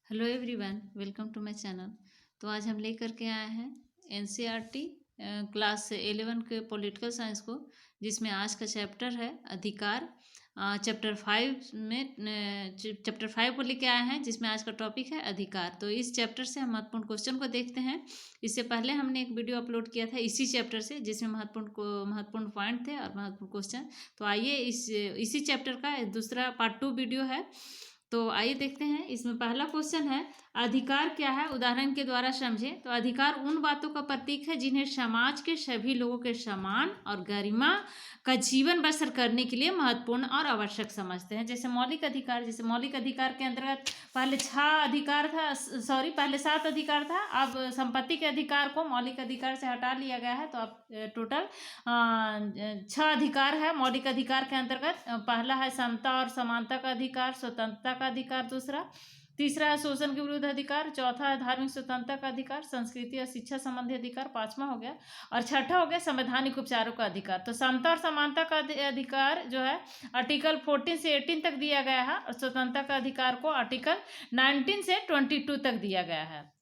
Hello everyone, welcome to my channel. तो आज हम लेकर के आए हैं एनसीईआरटी क्लास 11 के पॉलिटिकल साइंस को, जिसमें आज का चैप्टर है अधिकार। चैप्टर 5 को लेके आए हैं, जिसमें आज का टॉपिक है अधिकार। तो इस चैप्टर से हम महत्वपूर्ण क्वेश्चन को देखते हैं। इससे पहले हमने एक वीडियो अपलोड किया था इसी चैप्टर से, जिसमें महत्वपूर्ण पॉइंट थे और महत्वपूर्ण क्वेश्चन। तो आइए इसी चैप्टर का दूसरा पार्ट 2 वीडियो है। तो आइए देखते हैं। इसमें पहला क्वेश्चन है, अधिकार क्या है, उदाहरण के द्वारा समझें। तो अधिकार उन बातों का प्रतीक है जिन्हें समाज के सभी लोगों के समान और गरिमा का जीवन बसर करने के लिए महत्वपूर्ण और आवश्यक समझते हैं। जैसे मौलिक अधिकार, जैसे मौलिक अधिकार के अंतर्गत पहले 7 अधिकार था। अब संपत्ति के अधिकार को मौलिक अधिकार से हटा लिया गया है। तो अब टोटल 6 अधिकार है मौलिक अधिकार के अंतर्गत। पहला है समता और समानता का अधिकार, स्वतंत्रता का अधिकार दूसरा। तीसरा है शोषण के विरुद्ध अधिकार। चौथा है धार्मिक स्वतंत्रता का अधिकार। संस्कृति और शिक्षा संबंधी अधिकार पांचवा हो गया। और छठा हो गया संवैधानिक उपचारों का अधिकार। तो समता और समानता का अधिकार जो है आर्टिकल 14 से 18 तक दिया गया है, और स्वतंत्रता का अधिकार को आर्टिकल 19 से 22 तक दिया गया है।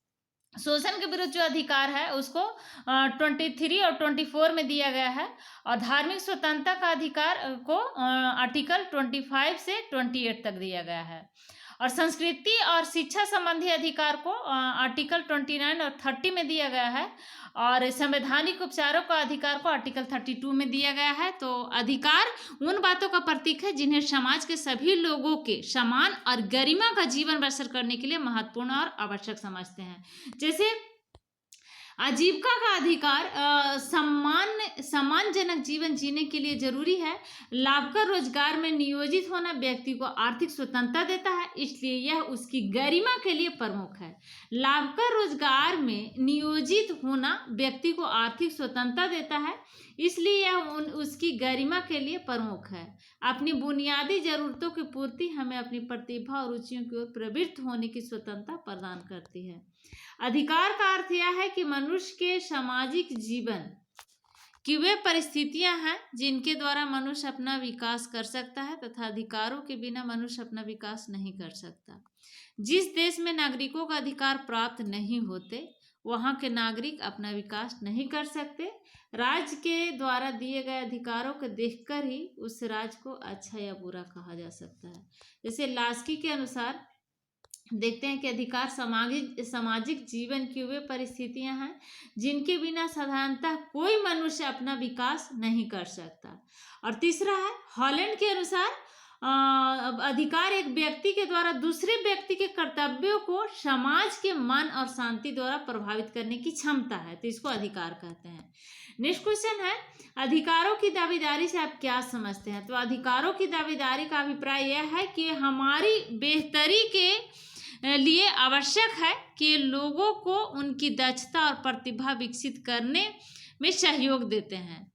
शोषण के विरुद्ध जो अधिकार है उसको 23 और 24 में दिया गया है। और धार्मिक स्वतंत्रता का अधिकार को आर्टिकल 25 से 28 तक दिया गया है। और संस्कृति और शिक्षा संबंधी अधिकार को आर्टिकल 29 और 30 में दिया गया है। और संवैधानिक उपचारों का अधिकार को आर्टिकल 32 में दिया गया है। तो अधिकार उन बातों का प्रतीक है जिन्हें समाज के सभी लोगों के समान और गरिमा का जीवन बसर करने के लिए महत्वपूर्ण और आवश्यक समझते हैं। जैसे आजीविका का अधिकार सम्मानजनक जीवन जीने के लिए जरूरी है। लाभकर रोजगार में नियोजित होना व्यक्ति को आर्थिक स्वतंत्रता देता है, इसलिए यह उसकी गरिमा के लिए प्रमुख है। लाभकर रोजगार में नियोजित होना व्यक्ति को आर्थिक स्वतंत्रता देता है, इसलिए यह उसकी गरिमा के लिए प्रमुख है। अपनी बुनियादी जरूरतों की पूर्ति हमें अपनी प्रतिभा और रुचियों की ओर प्रवृत्त होने की स्वतंत्रता प्रदान करती है। अधिकार का अर्थ यह है कि मनुष्य के सामाजिक जीवन की वे परिस्थितियां हैं जिनके द्वारा मनुष्य अपना विकास कर सकता है, तथा अधिकारों के बिना मनुष्य अपना विकास नहीं कर सकता। जिस देश में नागरिकों का अधिकार प्राप्त नहीं होते, वहां के नागरिक अपना विकास नहीं कर सकते। राज्य के द्वारा दिए गए अधिकारों को देखकर ही उस राज्य को अच्छा या बुरा कहा जा सकता है। जैसे लास्की के अनुसार देखते हैं कि अधिकार सामाजिक जीवन की वे परिस्थितियां हैं जिनके बिना साधारणतः कोई मनुष्य अपना विकास नहीं कर सकता। और तीसरा है हॉलैंड के अनुसार अधिकार एक व्यक्ति के द्वारा दूसरे व्यक्ति के कर्तव्यों को समाज के मन और शांति द्वारा प्रभावित करने की क्षमता है। तो इसको अधिकार कहते हैं। नेक्स्ट क्वेश्चन है, अधिकारों की दावेदारी से आप क्या समझते हैं। तो अधिकारों की दावेदारी का अभिप्राय यह है कि हमारी बेहतरी के लिए आवश्यक है कि लोगों को उनकी दक्षता और प्रतिभा विकसित करने में सहयोग देते हैं।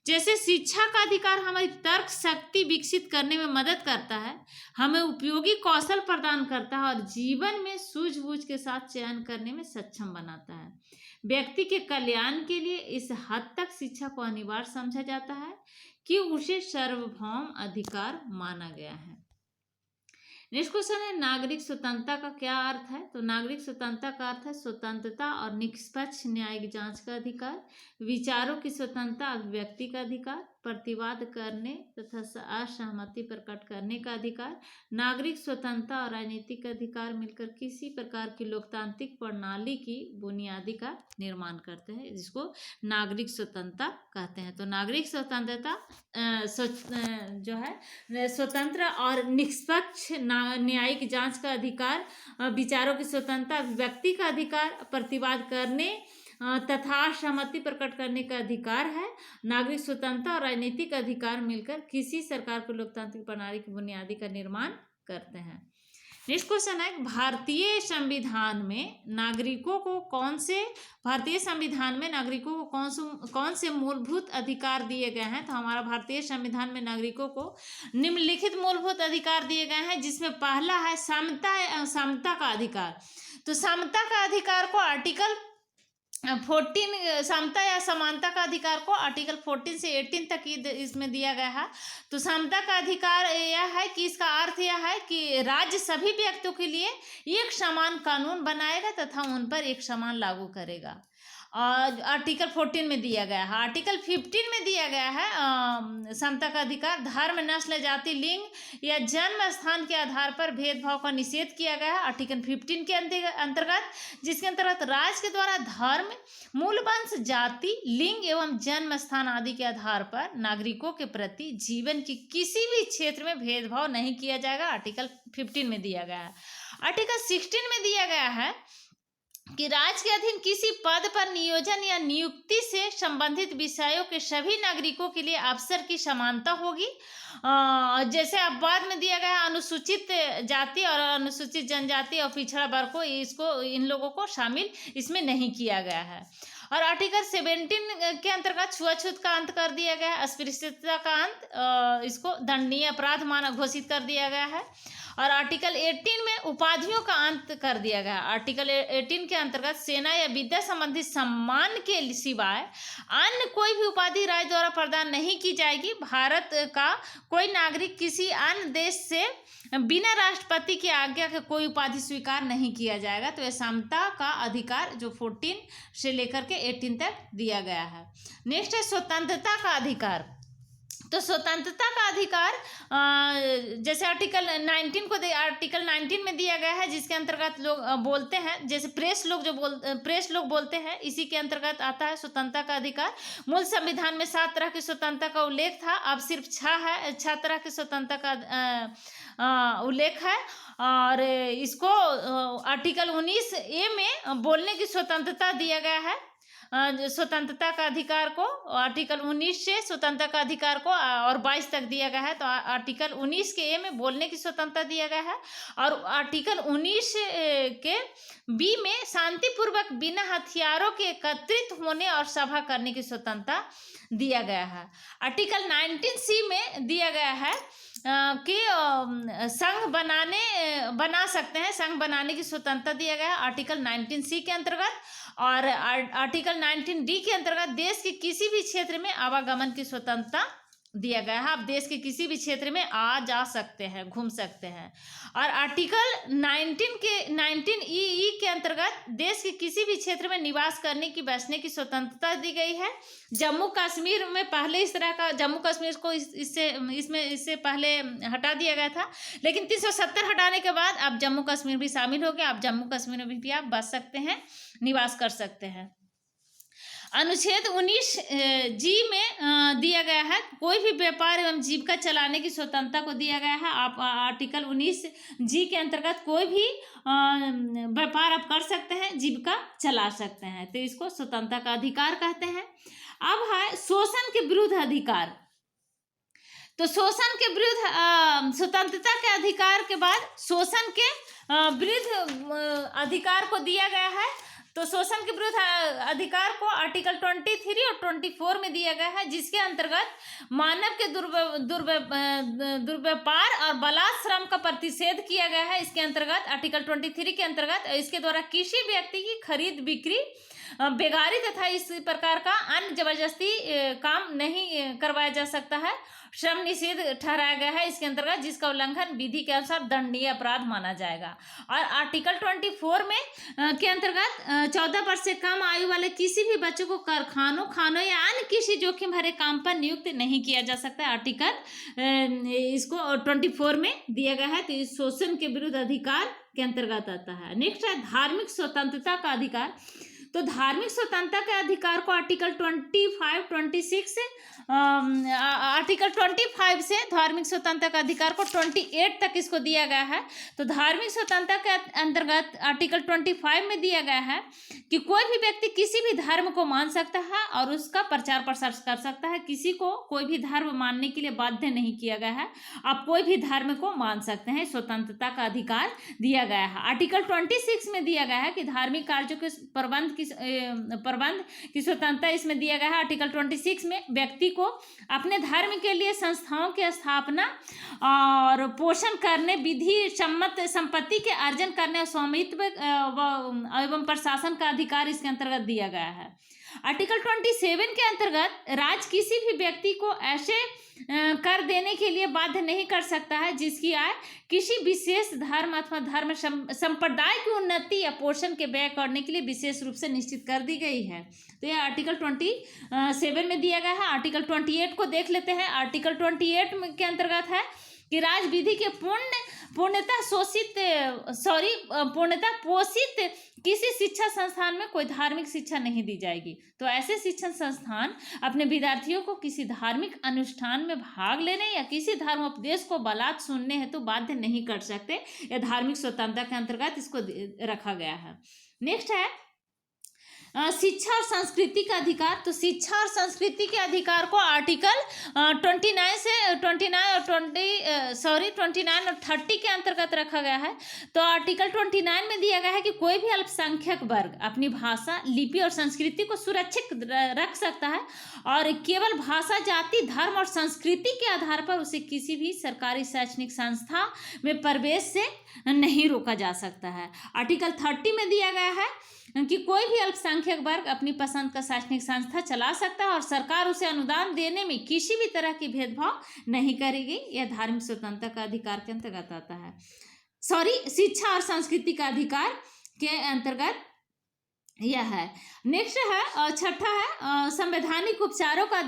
जैसे शिक्षा का अधिकार हमारी तर्क शक्ति विकसित करने में मदद करता है, हमें उपयोगी कौशल प्रदान करता है और जीवन में सूझबूझ के साथ चयन करने में सक्षम बनाता है। व्यक्ति के कल्याण के लिए इस हद तक शिक्षा को अनिवार्य समझा जाता है कि उसे सार्वभौम अधिकार माना गया है। नेक्स्ट क्वेश्चन है, नागरिक स्वतंत्रता का क्या अर्थ है। तो नागरिक स्वतंत्रता का अर्थ है स्वतंत्रता और निष्पक्ष न्यायिक जांच का अधिकार, विचारों की स्वतंत्रता, अभिव्यक्ति का अधिकार, प्रतिवाद करने तथा असहमति प्रकट करने का अधिकार। नागरिक स्वतंत्रता और राजनीतिक अधिकार मिलकर किसी प्रकार की लोकतांत्रिक प्रणाली की बुनियादी का निर्माण करते हैं, जिसको नागरिक स्वतंत्रता कहते हैं। तो नागरिक स्वतंत्रता जो है स्वतंत्र और निष्पक्ष न्यायिक जांच का अधिकार, विचारों की स्वतंत्रता, अभिव्यक्ति का अधिकार, प्रतिवाद करने तथा सहमति प्रकट करने का अधिकार है। नागरिक स्वतंत्रता और राजनीतिक अधिकार मिलकर किसी सरकार को लोकतांत्रिक प्रणाली की बुनियादी का निर्माण करते हैं। नेक्स्ट क्वेश्चन है, भारतीय संविधान में नागरिकों को कौन से मूलभूत अधिकार दिए गए हैं। तो हमारा भारतीय संविधान में नागरिकों को निम्नलिखित मूलभूत अधिकार दिए गए हैं, जिसमें पहला है समता का अधिकार। तो समता का अधिकार को आर्टिकल 14 समता या समानता का अधिकार को आर्टिकल 14 से 18 तक इसमें दिया गया है। तो समता का अधिकार यह है कि इसका अर्थ यह है कि राज्य सभी व्यक्तियों के लिए एक समान कानून बनाएगा तथा उन पर एक समान लागू करेगा। और आर्टिकल 14 में दिया गया है। आर्टिकल 15 में दिया गया है समता का अधिकार, धर्म, नस्ल, जाति, लिंग या जन्म स्थान के आधार पर भेदभाव का निषेध किया गया है आर्टिकल 15 के अंतर्गत, जिसके अंतर्गत राज्य के द्वारा धर्म, मूल वंश, जाति, लिंग एवं जन्म स्थान आदि के आधार पर नागरिकों के प्रति जीवन की किसी भी क्षेत्र में भेदभाव नहीं किया जाएगा, आर्टिकल 15 में दिया गया है। आर्टिकल 16 में दिया गया है कि राज्य के अधीन किसी पद पर नियोजन या नियुक्ति से संबंधित विषयों के सभी नागरिकों के लिए अवसर की समानता होगी। जैसे अब बाद में दिया गया है अनुसूचित जाति और अनुसूचित जनजाति और पिछड़ा वर्ग को, इन लोगों को शामिल इसमें नहीं किया गया है। और आर्टिकल 17 के अंतर्गत छुआछूत का अंत कर दिया गया है, अस्पृश्यता का अंत, इसको दंडनीय अपराध माना घोषित कर दिया गया है। और आर्टिकल 18 में उपाधियों का अंत कर दिया गया। आर्टिकल 18 के अंतर्गत सेना या विद्या संबंधी सम्मान के सिवाय अन्य कोई भी उपाधि राज्य द्वारा प्रदान नहीं की जाएगी। भारत का कोई नागरिक किसी अन्य देश से बिना राष्ट्रपति की आज्ञा के कोई उपाधि स्वीकार नहीं किया जाएगा। तो यह समता का अधिकार जो 14 से लेकर के 18 तक दिया गया है। नेक्स्ट है स्वतंत्रता का अधिकार। तो स्वतंत्रता का अधिकार जैसे आर्टिकल 19 में दिया गया है, जिसके अंतर्गत लोग बोलते हैं, जैसे प्रेस लोग बोलते हैं, इसी के अंतर्गत आता है स्वतंत्रता का अधिकार। मूल संविधान में 7 तरह की स्वतंत्रता का उल्लेख था, अब सिर्फ 6 तरह की स्वतंत्रता का उल्लेख है। और इसको आर्टिकल 19A में बोलने की स्वतंत्रता दिया गया है। स्वतंत्रता का अधिकार को आर्टिकल 19 से स्वतंत्रता का अधिकार को और 22 तक दिया गया है। तो आर्टिकल 19 के ए में बोलने की स्वतंत्रता दिया गया है, और आर्टिकल 19 के बी में शांतिपूर्वक बिना हथियारों के एकत्रित होने और सभा करने की स्वतंत्रता दिया गया है। आर्टिकल 19C में दिया गया है कि संघ बना सकते हैं, संघ बनाने की स्वतंत्रता दिया गया है आर्टिकल 19C के अंतर्गत। और आर्टिकल 19D के अंतर्गत देश के किसी भी क्षेत्र में आवागमन की स्वतंत्रता दिया गया है। आप देश के किसी भी क्षेत्र में आ जा सकते हैं, घूम सकते हैं। और आर्टिकल 19E के अंतर्गत देश के किसी भी क्षेत्र में निवास करने की, बसने की स्वतंत्रता दी गई है। जम्मू कश्मीर में पहले इस तरह का, जम्मू कश्मीर को इससे पहले हटा दिया गया था, लेकिन 370 हटाने के बाद अब जम्मू कश्मीर भी शामिल हो गया। अब जम्मू कश्मीर में भी आप बस सकते हैं, निवास कर सकते हैं। अनुच्छेद 19G में दिया गया है कोई भी व्यापार एवं जीविका चलाने की स्वतंत्रता को दिया गया है। आप आर्टिकल 19G के अंतर्गत कोई भी व्यापार आप कर सकते हैं, जीविका चला सकते हैं, तो इसको स्वतंत्रता का अधिकार कहते हैं। अब है शोषण के विरुद्ध अधिकार। तो शोषण के विरुद्ध स्वतंत्रता के अधिकार के बाद शोषण के विरुद्ध अधिकार को दिया गया है। तो शोषण के विरुद्ध अधिकार को आर्टिकल 23 और 24 में दिया गया है, जिसके अंतर्गत मानव के दुर्व्यापार और बलात्श्रम का प्रतिषेध किया गया है। इसके अंतर्गत आर्टिकल 23 के अंतर्गत इसके द्वारा किसी व्यक्ति की खरीद बिक्री, बेगारी तथा इस प्रकार का अन्य जबरदस्ती काम नहीं करवाया जा सकता है। श्रम निषेध ठहराया गया है इसके अंतर्गत, जिसका उल्लंघन विधि के अनुसार दंडनीय अपराध माना जाएगा। और आर्टिकल 24 में के अंतर्गत 14 वर्ष से कम आयु वाले किसी भी बच्चों को कारखानों, खानों या अन्य किसी जोखिम भरे काम पर नियुक्त नहीं किया जा सकता। आर्टिकल इसको 24 में दिया गया है, तो इस शोषण के विरुद्ध अधिकार के अंतर्गत आता है। नेक्स्ट है धार्मिक स्वतंत्रता का अधिकार। तो धार्मिक स्वतंत्रता के अधिकार को आर्टिकल 25, 26 से आर्टिकल 25 से धार्मिक स्वतंत्रता का अधिकार को 28 तक इसको दिया गया है। तो धार्मिक स्वतंत्रता के अंतर्गत आर्टिकल 25 में दिया गया है कि कोई भी व्यक्ति किसी भी धर्म को मान सकता है और उसका प्रचार प्रसार कर सकता है। किसी को कोई भी धर्म मानने के लिए बाध्य नहीं किया गया है, आप कोई भी धर्म को मान सकते हैं, स्वतंत्रता का अधिकार दिया गया है। आर्टिकल 26 में दिया गया है कि धार्मिक कार्यों के प्रबंध प्रबंध की स्वतंत्रता इसमें दिया गया है। आर्टिकल 26 में व्यक्ति को अपने धर्म के लिए संस्थाओं की स्थापना और पोषण करने, विधि सम्मत संपत्ति के अर्जन करने और स्वामित्व एवं प्रशासन का अधिकार इसके अंतर्गत दिया गया है। आर्टिकल 27 के अंतर्गत राज्य किसी भी व्यक्ति को ऐसे कर देने के लिए बाध्य नहीं कर सकता है जिसकी आय किसी विशेष धर्म अथवा धर्म संप्रदाय की उन्नति या पोषण के व्यय करने के लिए विशेष रूप से निश्चित कर दी गई है। तो यह आर्टिकल 27 में दिया गया है। आर्टिकल 28 को देख लेते हैं। आर्टिकल 28 के अंतर्गत है कि राज्य विधि के पूर्णतः पोषित किसी शिक्षा संस्थान में कोई धार्मिक शिक्षा नहीं दी जाएगी। तो ऐसे शिक्षण संस्थान अपने विद्यार्थियों को किसी धार्मिक अनुष्ठान में भाग लेने या किसी धर्म उपदेश को बलात् सुनने हेतु तो बाध्य नहीं कर सकते। यह धार्मिक स्वतंत्रता के अंतर्गत इसको रखा गया है। नेक्स्ट है शिक्षा और संस्कृति का अधिकार। तो शिक्षा और संस्कृति के अधिकार को आर्टिकल 29 और 30 के अंतर्गत रखा गया है। तो आर्टिकल 29 में दिया गया है कि कोई भी अल्पसंख्यक वर्ग अपनी भाषा, लिपि और संस्कृति को सुरक्षित रख सकता है और केवल भाषा, जाति, धर्म और संस्कृति के आधार पर उसे किसी भी सरकारी शैक्षणिक संस्था में प्रवेश से नहीं रोका जा सकता है। आर्टिकल 30 में दिया गया है कि कोई भी अल्पसंख्यक वर्ग अपनी पसंद का शैक्षणिक संस्था चला सकता है और सरकार उसे अनुदान देने में किसी भी तरह की भेदभाव नहीं करेगी। यह धार्मिक स्वतंत्रता का अधिकार के अंतर्गत आता है। शिक्षा और संस्कृति का अधिकार के अंतर्गत यह है। नेक्स्ट है छठा है संवैधानिक उपचारों का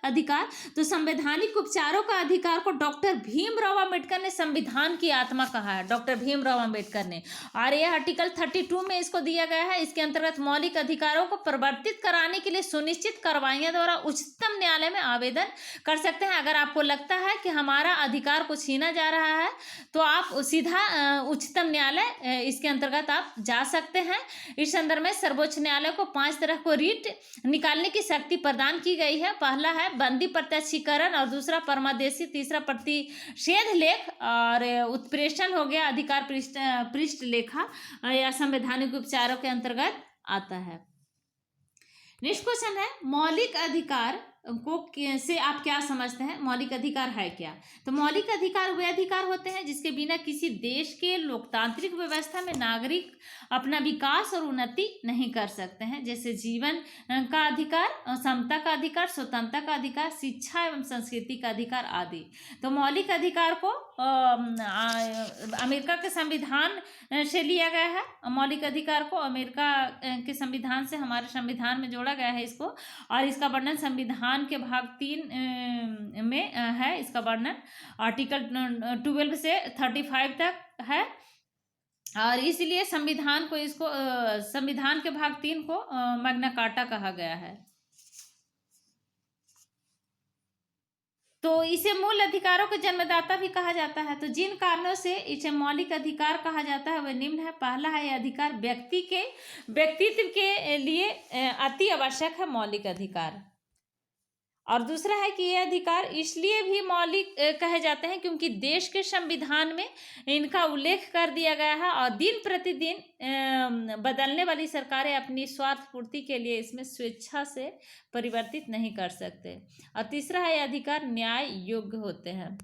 अधिकार। तो संवैधानिक उपचारों का अधिकार को डॉक्टर भीमराव अंबेडकर ने संविधान की आत्मा कहा है, डॉक्टर भीमराव अंबेडकर ने। और यह आर्टिकल 32 में इसको दिया गया है। इसके अंतर्गत मौलिक अधिकारों को परिवर्तित कराने के लिए सुनिश्चित कार्रवाइयों द्वारा उच्चतम न्यायालय में आवेदन कर सकते हैं। अगर आपको लगता है कि हमारा अधिकार को छीना जा रहा है तो आप सीधा उच्चतम न्यायालय इसके अंतर्गत आप जा सकते हैं। इस संदर्भ में सर्वोच्च न्यायालय को 5 तरह को रीट निकालने की शक्ति प्रदान की गई है। पहला है बंदी प्रत्यक्षीकरण और दूसरा परमादेशी, तीसरा प्रतिषेध लेख और उत्प्रेषण हो गया अधिकार पृष्ठ लेखा या संवैधानिक उपचारों के अंतर्गत आता है। नेक्स्ट क्वेश्चन है मौलिक अधिकार को से आप क्या समझते हैं? मौलिक अधिकार है क्या? तो मौलिक अधिकार वे अधिकार होते हैं जिसके बिना किसी देश के लोकतांत्रिक व्यवस्था में नागरिक अपना विकास और उन्नति नहीं कर सकते हैं, जैसे जीवन का अधिकार, समता का अधिकार, स्वतंत्रता का अधिकार, शिक्षा एवं संस्कृति का अधिकार आदि। तो मौलिक अधिकार को अमेरिका के संविधान से लिया गया है। मौलिक अधिकार को अमेरिका के संविधान से हमारे संविधान में जोड़ा गया है इसको, और इसका वर्णन संविधान के भाग 3 में है। इसका वर्णन आर्टिकल 12 से 35 तक है और इसलिए संविधान को इसको संविधान के भाग 3 को मैग्ना कार्टा कहा गया है। तो इसे मूल अधिकारों के जन्मदाता भी कहा जाता है। तो जिन कारणों से इसे मौलिक अधिकार कहा जाता है वह निम्न है। पहला है यह अधिकार व्यक्तित्व के लिए अति आवश्यक है मौलिक अधिकार, और दूसरा है कि ये अधिकार इसलिए भी मौलिक कहे जाते हैं क्योंकि देश के संविधान में इनका उल्लेख कर दिया गया है और दिन प्रतिदिन बदलने वाली सरकारें अपनी स्वार्थ पूर्ति के लिए इसमें स्वेच्छा से परिवर्तित नहीं कर सकते। और तीसरा है ये अधिकार न्याय योग्य होते हैं।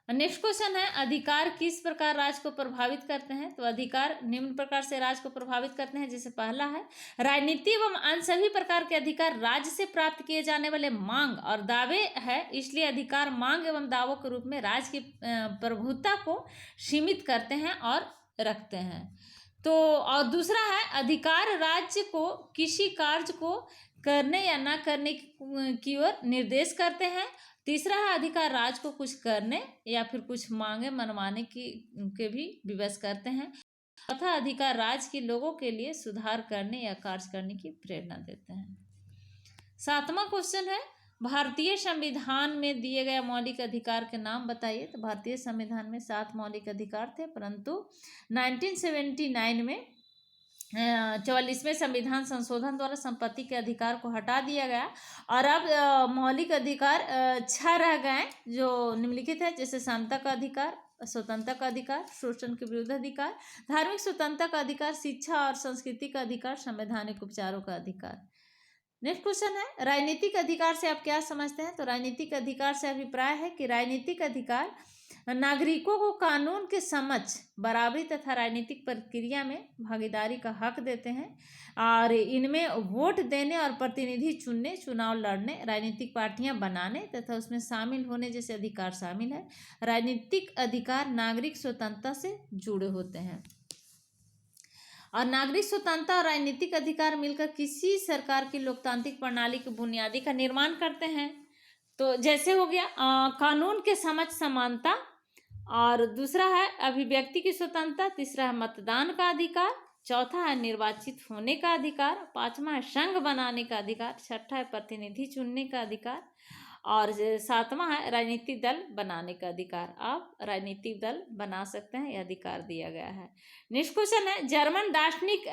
नेक्स्ट क्वेश्चन है अधिकार किस प्रकार राज्य को प्रभावित करते हैं? तो अधिकार निम्न प्रकार से राज्य को प्रभावित करते हैं। जैसे पहला है राजनीति एवं अन्य सभी प्रकार के अधिकार राज्य से प्राप्त किए जाने वाले मांग और दावे है, इसलिए अधिकार मांग एवं दावों के रूप में राज्य की प्रभुता को सीमित करते हैं और रखते हैं। तो और दूसरा है अधिकार राज्य को किसी कार्य को करने या न करने की ओर निर्देश करते हैं। तीसरा है अधिकार राज्य को कुछ करने या फिर कुछ मांगे मनवाने के भी विवश करते हैं। चौथा अधिकार राज्य के लोगों के लिए सुधार करने या कार्य करने की प्रेरणा देते हैं। 7वां क्वेश्चन है भारतीय संविधान में दिए गए मौलिक अधिकार के नाम बताइए। तो भारतीय संविधान में 7 मौलिक अधिकार थे, परंतु 1979 में 44वें संविधान संशोधन द्वारा संपत्ति के अधिकार को हटा दिया गया और अब मौलिक अधिकार 6 रह गए जो निम्नलिखित है। जैसे समता का अधिकार, स्वतंत्रता का अधिकार, शोषण के विरुद्ध अधिकार, धार्मिक स्वतंत्रता का अधिकार, शिक्षा और संस्कृति का अधिकार, संवैधानिक उपचारों का अधिकार। नेक्स्ट क्वेश्चन है, राजनीतिक अधिकार से आप क्या समझते हैं? तो राजनीतिक अधिकार से अभिप्राय है कि राजनीतिक अधिकार नागरिकों को कानून के समक्ष बराबरी तथा राजनीतिक प्रक्रिया में भागीदारी का हक देते हैं और इनमें वोट देने और प्रतिनिधि चुनने, चुनाव लड़ने, राजनीतिक पार्टियां बनाने तथा उसमें शामिल होने जैसे अधिकार शामिल है। राजनीतिक अधिकार नागरिक स्वतंत्रता से जुड़े होते हैं और नागरिक स्वतंत्रता और राजनीतिक अधिकार मिलकर किसी सरकार की लोकतांत्रिक प्रणाली की बुनियादी का निर्माण करते हैं। तो जैसे हो गया कानून के समक्ष समानता, और दूसरा है अभिव्यक्ति की स्वतंत्रता, तीसरा है मतदान का अधिकार, चौथा है निर्वाचित होने का अधिकार, पांचवा है संघ बनाने का अधिकार, छठा है प्रतिनिधि चुनने का अधिकार और सातवां है राजनीतिक दल बनाने का अधिकार। आप राजनीतिक दल बना सकते हैं, यह अधिकार दिया गया है। नेक्स्ट क्वेश्चन है, जर्मन दार्शनिक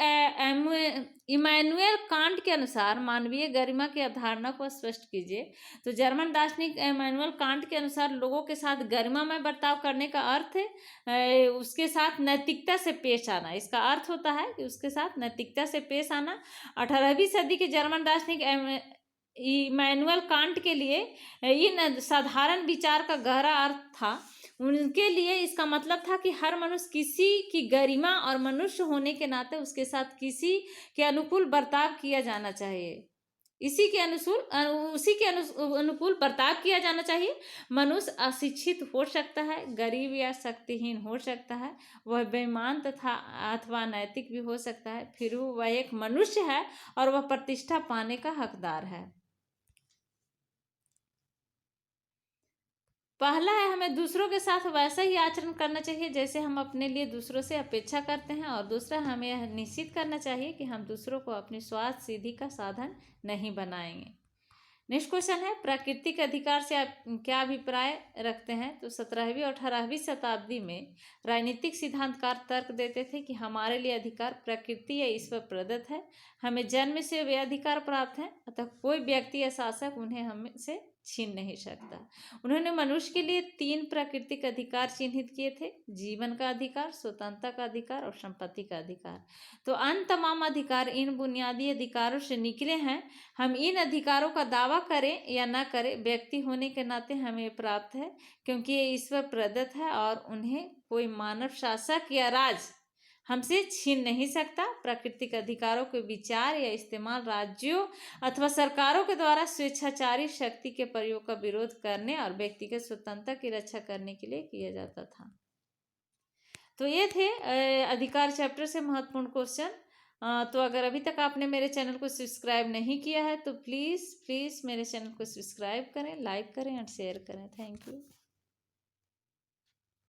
इमैनुएल कांट के अनुसार मानवीय गरिमा की अवधारणा को स्पष्ट कीजिए। तो जर्मन दार्शनिक इमैनुएल कांट के अनुसार लोगों के साथ गरिमामय बर्ताव करने का अर्थ है उसके साथ नैतिकता से पेश आना। इसका अर्थ होता है कि उसके साथ नैतिकता से पेश आना। 18वीं सदी के जर्मन दार्शनिक इमैनुएल कांट के लिए इन साधारण विचार का गहरा अर्थ था। उनके लिए इसका मतलब था कि हर मनुष्य किसी की गरिमा और मनुष्य होने के नाते उसके साथ किसी के अनुकूल बर्ताव किया जाना चाहिए, उसी के अनुकूल बर्ताव किया जाना चाहिए। मनुष्य अशिक्षित हो सकता है, गरीब या शक्तिहीन हो सकता है, वह बेईमान तथा अथवा नैतिक भी हो सकता है, फिर वह एक मनुष्य है और वह प्रतिष्ठा पाने का हकदार है। पहला है, हमें दूसरों के साथ वैसा ही आचरण करना चाहिए जैसे हम अपने लिए दूसरों से अपेक्षा करते हैं, और दूसरा हमें यह निश्चित करना चाहिए कि हम दूसरों को अपनी स्वार्थ सिद्धि का साधन नहीं बनाएंगे। नेक्स्ट क्वेश्चन है, प्राकृतिक अधिकार से आप क्या अभिप्राय रखते हैं? तो 17वीं और 18वीं शताब्दी में राजनीतिक सिद्धांतकार तर्क देते थे कि हमारे लिए अधिकार प्रकृति या ईश्वर प्रदत्त है, हमें जन्म से वे अधिकार प्राप्त हैं, अतः कोई व्यक्ति या शासक उन्हें हमसे छीन नहीं सकता। उन्होंने मनुष्य के लिए 3 प्राकृतिक अधिकार चिन्हित किए थे, जीवन का अधिकार, स्वतंत्रता का अधिकार और संपत्ति का अधिकार। तो अन्य तमाम अधिकार इन बुनियादी अधिकारों से निकले हैं। हम इन अधिकारों का दावा करें या न करें, व्यक्ति होने के नाते हमें प्राप्त है क्योंकि ये ईश्वर प्रदत्त है और उन्हें कोई मानव शासक या राज हमसे छीन नहीं सकता। प्राकृतिक अधिकारों के विचार या इस्तेमाल राज्यों अथवा सरकारों के द्वारा स्वेच्छाचारी शक्ति के प्रयोग का विरोध करने और व्यक्तिगत स्वतंत्रता की रक्षा करने के लिए किया जाता था। तो ये थे अधिकार चैप्टर से महत्वपूर्ण क्वेश्चन। तो अगर अभी तक आपने मेरे चैनल को सब्सक्राइब नहीं किया है तो प्लीज़ मेरे चैनल को सब्सक्राइब करें, लाइक करें और शेयर करें। Thank you.